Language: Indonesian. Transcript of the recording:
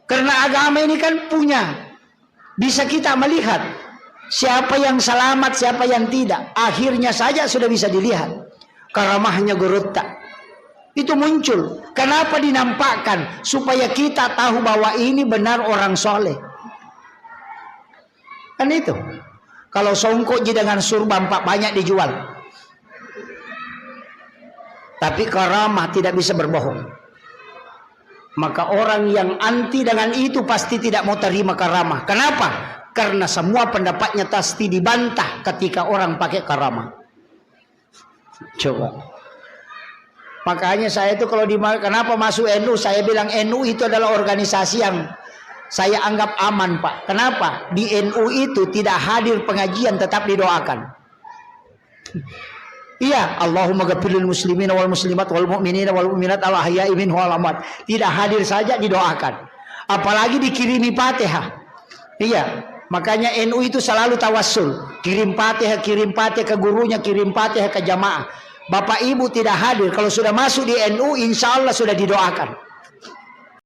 Karena agama ini kan bisa kita melihat siapa yang selamat, siapa yang tidak. Akhirnya saja sudah bisa dilihat. Karamahnya Gurutta itu muncul. Kenapa dinampakkan? Supaya kita tahu bahwa ini benar orang soleh. Kan itu. Kalau songkok dengan surban banyak dijual. Tapi karamah tidak bisa berbohong. Maka orang yang anti dengan itu pasti tidak mau terima karamah. Kenapa? Karena semua pendapatnya pasti dibantah ketika orang pakai karamah. Coba. Makanya saya itu kalau kenapa masuk NU, saya bilang NU itu adalah organisasi yang saya anggap aman, Pak. Kenapa? Di NU itu tidak hadir pengajian, tetap didoakan. Iya, Allahumma ghafirlil muslimina wal muslimat wal mu'minina wal mu'minat al ahya'i minhum wal amwat. Tidak hadir saja didoakan. Apalagi dikirimi Fatihah. Iya, makanya NU itu selalu tawassul. Kirim Fatihah ke gurunya, kirim Fatihah ke jamaah. Bapak Ibu tidak hadir, kalau sudah masuk di NU insya Allah sudah didoakan.